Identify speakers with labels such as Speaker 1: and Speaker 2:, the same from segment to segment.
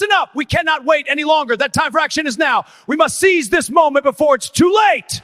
Speaker 1: Listen up. We cannot wait any longer. That time for action is now. We must seize this moment before it's too late.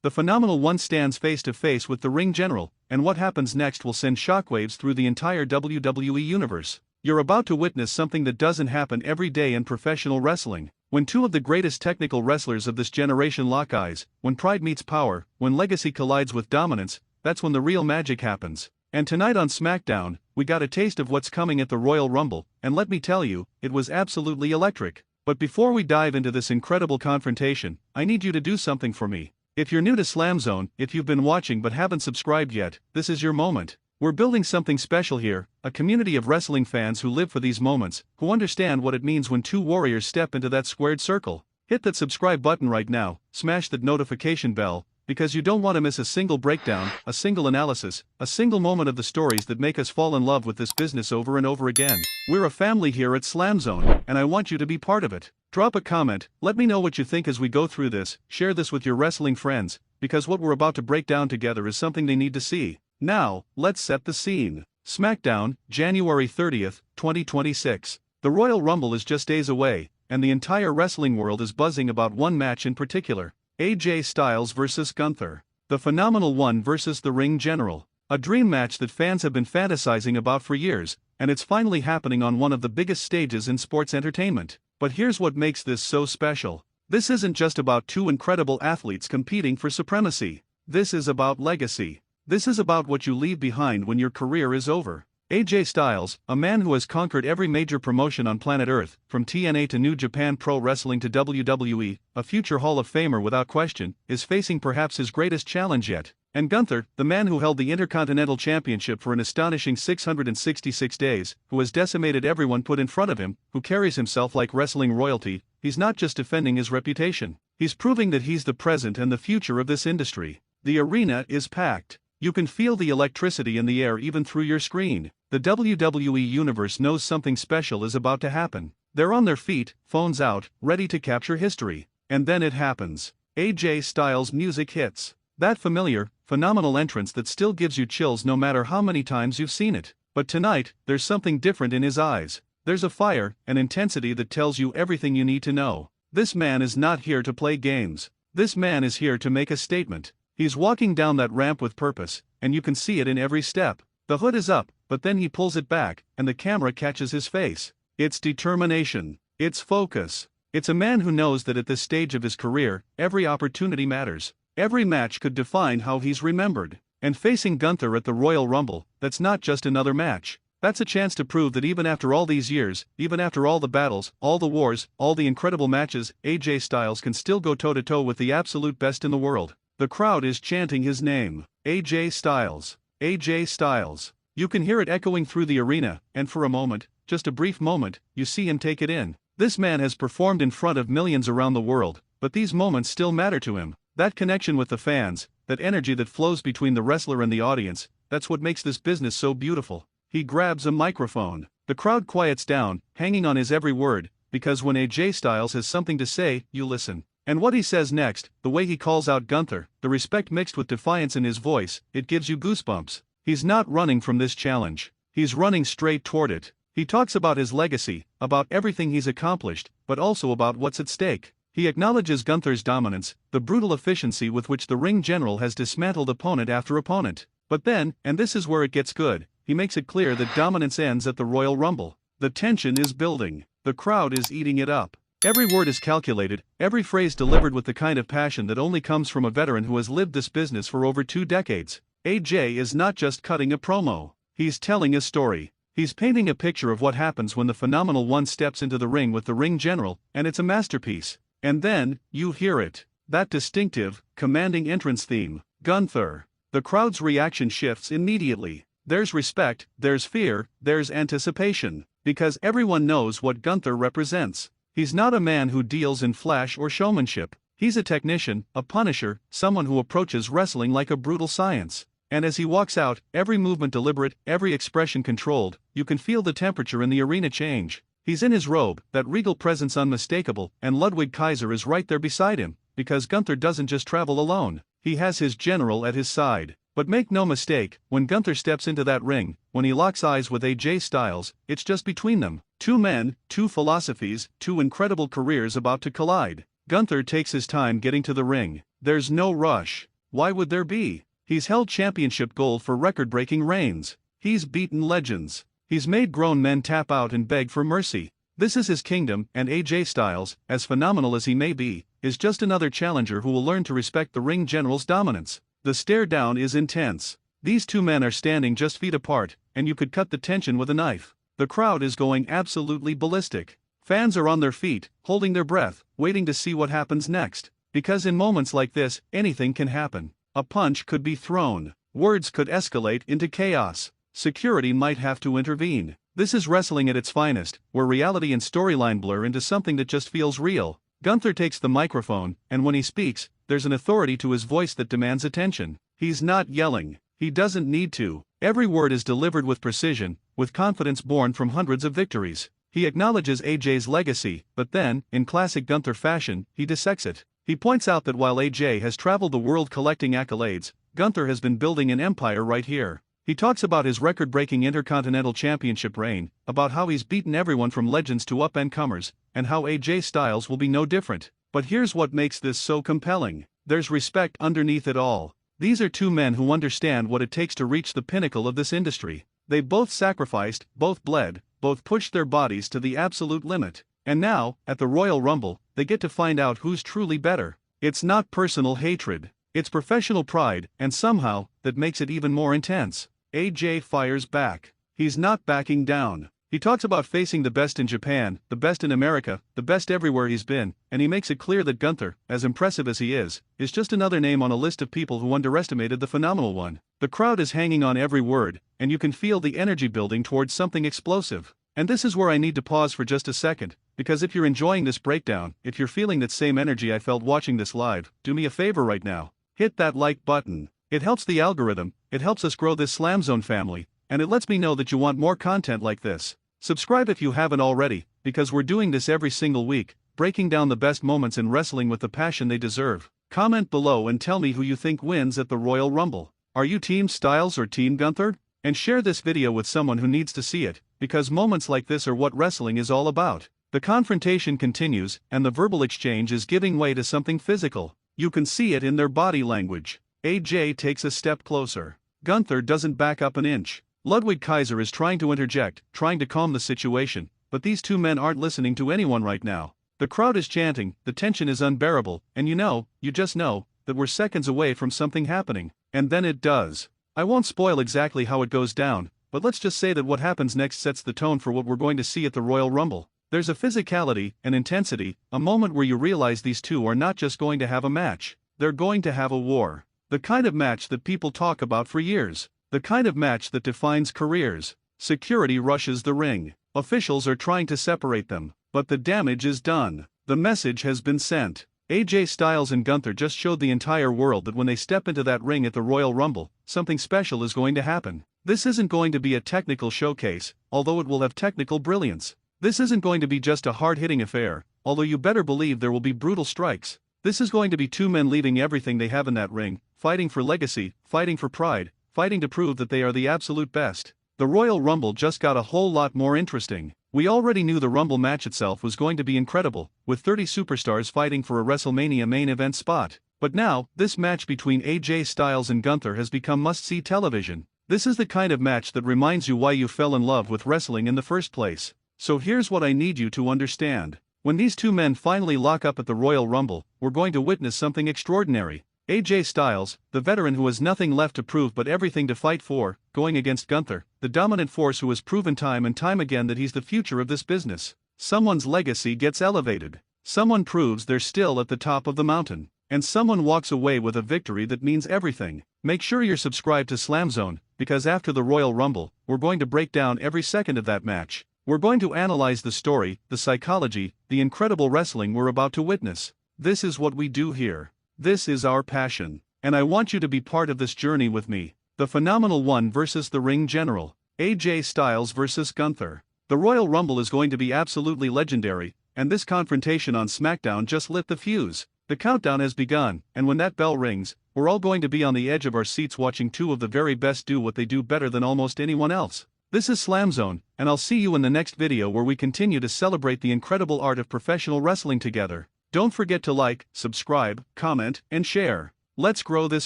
Speaker 2: The Phenomenal One stands face to face with the Ring General, and what happens next will send shockwaves through the entire WWE universe. You're about to witness something that doesn't happen every day in professional wrestling. When two of the greatest technical wrestlers of this generation lock eyes, when pride meets power, when legacy collides with dominance, that's when the real magic happens. And tonight on SmackDown, we got a taste of what's coming at the Royal Rumble, and let me tell you, it was absolutely electric. But before we dive into this incredible confrontation, I need you to do something for me. If you're new to SlamZone, if you've been watching but haven't subscribed yet, this is your moment. We're building something special here, a community of wrestling fans who live for these moments, who understand what it means when two warriors step into that squared circle. Hit that subscribe button right now, smash that notification bell, because you don't want to miss a single breakdown, a single analysis, a single moment of the stories that make us fall in love with this business over and over again. We're a family here at SlamZone, and I want you to be part of it. Drop a comment, let me know what you think as we go through this, share this with your wrestling friends, because what we're about to break down together is something they need to see. Now, let's set the scene. SmackDown, January 30th, 2026. The Royal Rumble is just days away, and the entire wrestling world is buzzing about one match in particular. AJ Styles vs. Gunther. The Phenomenal One vs. the Ring General. A dream match that fans have been fantasizing about for years, and it's finally happening on one of the biggest stages in sports entertainment. But here's what makes this so special. This isn't just about two incredible athletes competing for supremacy. This is about legacy. This is about what you leave behind when your career is over. AJ Styles, a man who has conquered every major promotion on planet Earth, from TNA to New Japan Pro Wrestling to WWE, a future Hall of Famer without question, is facing perhaps his greatest challenge yet. And Gunther, the man who held the Intercontinental Championship for an astonishing 666 days, who has decimated everyone put in front of him, who carries himself like wrestling royalty, he's not just defending his reputation. He's proving that he's the present and the future of this industry. The arena is packed. You can feel the electricity in the air even through your screen. The WWE Universe knows something special is about to happen. They're on their feet, phones out, ready to capture history. And then it happens. AJ Styles' music hits. That familiar, phenomenal entrance that still gives you chills no matter how many times you've seen it. But tonight, there's something different in his eyes. There's a fire, an intensity that tells you everything you need to know. This man is not here to play games. This man is here to make a statement. He's walking down that ramp with purpose, and you can see it in every step. The hood is up, but then he pulls it back, and the camera catches his face. It's determination. It's focus. It's a man who knows that at this stage of his career, every opportunity matters. Every match could define how he's remembered. And facing Gunther at the Royal Rumble, that's not just another match. That's a chance to prove that even after all these years, even after all the battles, all the wars, all the incredible matches, AJ Styles can still go toe-to-toe with the absolute best in the world. The crowd is chanting his name. AJ Styles. AJ Styles. You can hear it echoing through the arena, and for a moment, just a brief moment, you see him take it in. This man has performed in front of millions around the world, but these moments still matter to him. That connection with the fans, that energy that flows between the wrestler and the audience, that's what makes this business so beautiful. He grabs a microphone. The crowd quiets down, hanging on his every word, because when AJ Styles has something to say, you listen. And what he says next, the way he calls out Gunther, the respect mixed with defiance in his voice, it gives you goosebumps. He's not running from this challenge. He's running straight toward it. He talks about his legacy, about everything he's accomplished, but also about what's at stake. He acknowledges Gunther's dominance, the brutal efficiency with which the Ring General has dismantled opponent after opponent. But then, and this is where it gets good, he makes it clear that dominance ends at the Royal Rumble. The tension is building. The crowd is eating it up. Every word is calculated, every phrase delivered with the kind of passion that only comes from a veteran who has lived this business for over 2 decades. AJ is not just cutting a promo. He's telling a story. He's painting a picture of what happens when the Phenomenal One steps into the ring with the Ring General, and it's a masterpiece. And then, you hear it. That distinctive, commanding entrance theme. Gunther. The crowd's reaction shifts immediately. There's respect, there's fear, there's anticipation. Because everyone knows what Gunther represents. He's not a man who deals in flash or showmanship. He's a technician, a punisher, someone who approaches wrestling like a brutal science. And as he walks out, every movement deliberate, every expression controlled, you can feel the temperature in the arena change. He's in his robe, that regal presence unmistakable, and Ludwig Kaiser is right there beside him, because Gunther doesn't just travel alone. He has his general at his side. But make no mistake, when Gunther steps into that ring, when he locks eyes with AJ Styles, it's just between them. Two men, two philosophies, two incredible careers about to collide. Gunther takes his time getting to the ring. There's no rush. Why would there be? He's held championship gold for record-breaking reigns. He's beaten legends. He's made grown men tap out and beg for mercy. This is his kingdom, and AJ Styles, as phenomenal as he may be, is just another challenger who will learn to respect the ring general's dominance. The stare down is intense. These two men are standing just feet apart, and you could cut the tension with a knife. The crowd is going absolutely ballistic. Fans are on their feet, holding their breath, waiting to see what happens next. Because in moments like this, anything can happen. A punch could be thrown. Words could escalate into chaos. Security might have to intervene. This is wrestling at its finest, where reality and storyline blur into something that just feels real. Gunther takes the microphone, and when he speaks, there's an authority to his voice that demands attention. He's not yelling. He doesn't need to. Every word is delivered with precision, with confidence born from hundreds of victories. He acknowledges AJ's legacy, but then, in classic Gunther fashion, he dissects it. He points out that while AJ has traveled the world collecting accolades, Gunther has been building an empire right here. He talks about his record-breaking Intercontinental Championship reign, about how he's beaten everyone from legends to up-and-comers, and how AJ Styles will be no different. But here's what makes this so compelling. There's respect underneath it all. These are two men who understand what it takes to reach the pinnacle of this industry. They both sacrificed, both bled, both pushed their bodies to the absolute limit. And now, at the Royal Rumble, they get to find out who's truly better. It's not personal hatred. It's professional pride, and somehow, that makes it even more intense. AJ fires back. He's not backing down. He talks about facing the best in Japan, the best in America, the best everywhere he's been, and he makes it clear that Gunther, as impressive as he is just another name on a list of people who underestimated the phenomenal one. The crowd is hanging on every word, and you can feel the energy building towards something explosive. And this is where I need to pause for just a second, because if you're enjoying this breakdown, if you're feeling that same energy I felt watching this live, do me a favor right now. Hit that like button. It helps the algorithm, it helps us grow this SLAMZONE family, and it lets me know that you want more content like this. Subscribe if you haven't already, because we're doing this every single week, breaking down the best moments in wrestling with the passion they deserve. Comment below and tell me who you think wins at the Royal Rumble. Are you Team Styles or Team Gunther? And share this video with someone who needs to see it, because moments like this are what wrestling is all about. The confrontation continues, and the verbal exchange is giving way to something physical. You can see it in their body language. AJ takes a step closer. Gunther doesn't back up an inch. Ludwig Kaiser is trying to interject, trying to calm the situation, but these two men aren't listening to anyone right now. The crowd is chanting, the tension is unbearable, and you just know, that we're seconds away from something happening. And then it does. I won't spoil exactly how it goes down, but let's just say that what happens next sets the tone for what we're going to see at the Royal Rumble. There's a physicality, an intensity, a moment where you realize these two are not just going to have a match, they're going to have a war. The kind of match that people talk about for years. The kind of match that defines careers. Security rushes the ring. Officials are trying to separate them. But the damage is done. The message has been sent. AJ Styles and Gunther just showed the entire world that when they step into that ring at the Royal Rumble, something special is going to happen. This isn't going to be a technical showcase, although it will have technical brilliance. This isn't going to be just a hard-hitting affair, although you better believe there will be brutal strikes. This is going to be two men leaving everything they have in that ring, fighting for legacy, fighting for pride, fighting to prove that they are the absolute best. The Royal Rumble just got a whole lot more interesting. We already knew the Rumble match itself was going to be incredible, with 30 superstars fighting for a WrestleMania main event spot. But now, this match between AJ Styles and Gunther has become must-see television. This is the kind of match that reminds you why you fell in love with wrestling in the first place. So here's what I need you to understand. When these two men finally lock up at the Royal Rumble, we're going to witness something extraordinary. AJ Styles, the veteran who has nothing left to prove but everything to fight for, going against Gunther, the dominant force who has proven time and time again that he's the future of this business. Someone's legacy gets elevated. Someone proves they're still at the top of the mountain. And someone walks away with a victory that means everything. Make sure you're subscribed to SLAMZONE, because after the Royal Rumble, we're going to break down every second of that match. We're going to analyze the story, the psychology, the incredible wrestling we're about to witness. This is what we do here. This is our passion. And I want you to be part of this journey with me. The Phenomenal One versus the Ring General. AJ Styles versus Gunther. The Royal Rumble is going to be absolutely legendary, and this confrontation on SmackDown just lit the fuse. The countdown has begun, and when that bell rings, we're all going to be on the edge of our seats watching two of the very best do what they do better than almost anyone else. This is SlamZone, and I'll see you in the next video where we continue to celebrate the incredible art of professional wrestling together. Don't forget to like, subscribe, comment, and share. Let's grow this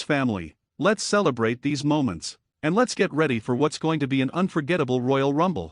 Speaker 2: family. Let's celebrate these moments. And let's get ready for what's going to be an unforgettable Royal Rumble.